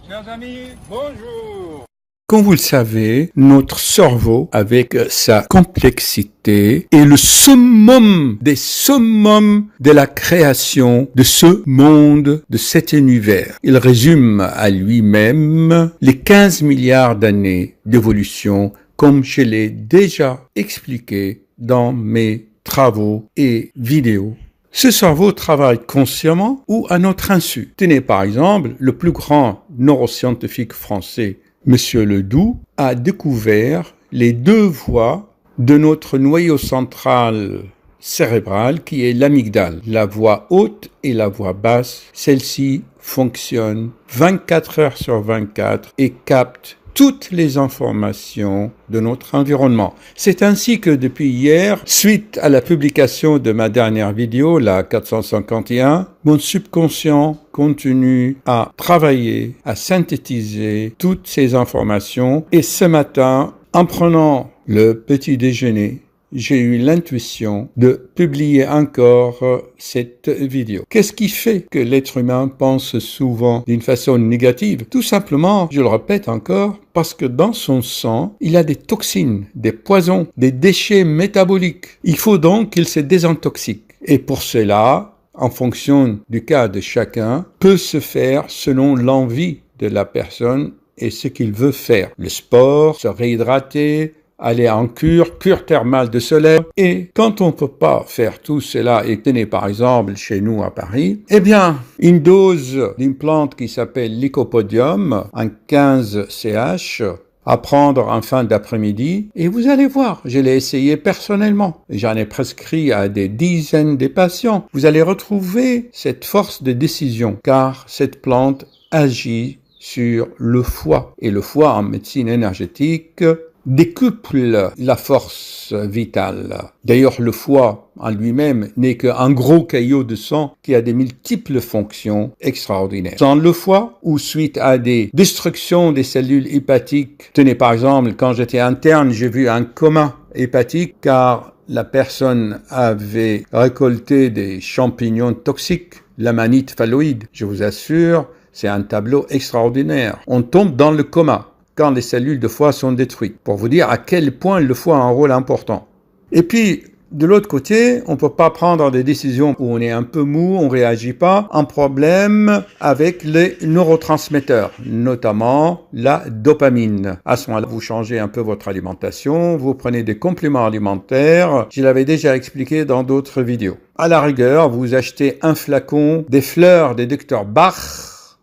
Chers amis, bonjour. Comme vous le savez, notre cerveau, avec sa complexité, est le summum des summums de la création de ce monde, de cet univers. Il résume à lui-même les 15 milliards d'années d'évolution, comme je l'ai déjà expliqué dans mes travaux et vidéos. Ce cerveau travaille consciemment ou à notre insu. Tenez par exemple, le plus grand neuroscientifique français, Monsieur Ledoux, a découvert les deux voies de notre noyau central cérébral qui est l'amygdale. La voie haute et la voie basse, celle-ci fonctionne 24 heures sur 24 et capte toutes les informations de notre environnement. C'est ainsi que depuis hier, suite à la publication de ma dernière vidéo, la 451, mon subconscient continue à travailler, à synthétiser toutes ces informations. Et ce matin, en prenant le petit déjeuner, j'ai eu l'intuition de publier encore cette vidéo. Qu'est-ce qui fait que l'être humain pense souvent d'une façon négative? Tout simplement, je le répète encore, parce que dans son sang, il y a des toxines, des poisons, des déchets métaboliques. Il faut donc qu'il se désintoxique. Et pour cela, en fonction du cas de chacun, peut se faire selon l'envie de la personne et ce qu'il veut faire. Le sport, se réhydrater, aller en cure thermale de soleil. Et quand on ne peut pas faire tout cela, et tenez par exemple chez nous à Paris, eh bien, une dose d'une plante qui s'appelle Lycopodium, en 15 CH, à prendre en fin d'après-midi, et vous allez voir, je l'ai essayé personnellement. J'en ai prescrit à des dizaines de patients. Vous allez retrouver cette force de décision, car cette plante agit sur le foie. Et le foie, en médecine énergétique, décuple la force vitale. D'ailleurs, le foie en lui-même n'est qu'un gros caillot de sang qui a des multiples fonctions extraordinaires. Sans le foie, ou suite à des destructions des cellules hépatiques, tenez par exemple, quand j'étais interne, j'ai vu un coma hépatique car la personne avait récolté des champignons toxiques, l'amanite phalloïde. Je vous assure, c'est un tableau extraordinaire. On tombe dans le coma quand les cellules de foie sont détruites, pour vous dire à quel point le foie a un rôle important. Et puis, de l'autre côté, on ne peut pas prendre des décisions où on est un peu mou, on ne réagit pas, un problème avec les neurotransmetteurs, notamment la dopamine. À ce moment-là, vous changez un peu votre alimentation, vous prenez des compléments alimentaires, je l'avais déjà expliqué dans d'autres vidéos. À la rigueur, vous achetez un flacon des fleurs des docteurs Bach,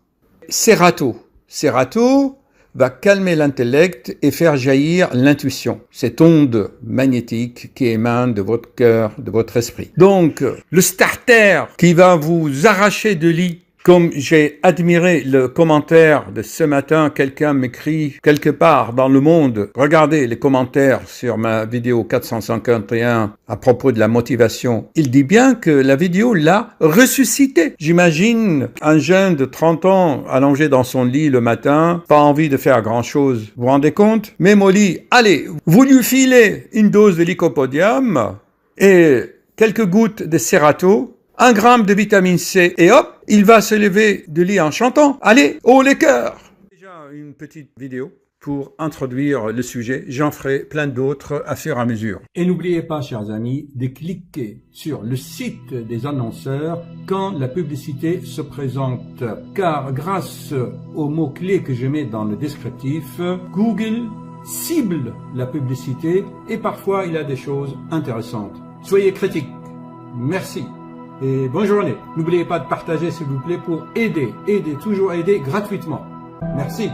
Serato. Serato va calmer l'intellect et faire jaillir l'intuition, cette onde magnétique qui émane de votre cœur, de votre esprit. Donc, le starter qui va vous arracher de lit, comme j'ai admiré le commentaire de ce matin, quelqu'un m'écrit quelque part dans le monde, regardez les commentaires sur ma vidéo 451 à propos de la motivation. Il dit bien que la vidéo l'a ressuscité. J'imagine un jeune de 30 ans allongé dans son lit le matin, pas envie de faire grand-chose. Vous vous rendez compte? Même au lit, allez, vous lui filez une dose de Lycopodium et quelques gouttes de Serato, 1 gramme de vitamine C, et hop, il va se lever du lit en chantant. Allez, haut les cœurs! Déjà une petite vidéo pour introduire le sujet. J'en ferai plein d'autres à fur et à mesure. Et n'oubliez pas, chers amis, de cliquer sur le site des annonceurs quand la publicité se présente. Car grâce aux mots-clés que je mets dans le descriptif, Google cible la publicité et parfois il y a des choses intéressantes. Soyez critiques. Merci. Et bonne journée. N'oubliez pas de partager s'il vous plaît pour aider, toujours aider gratuitement. Merci.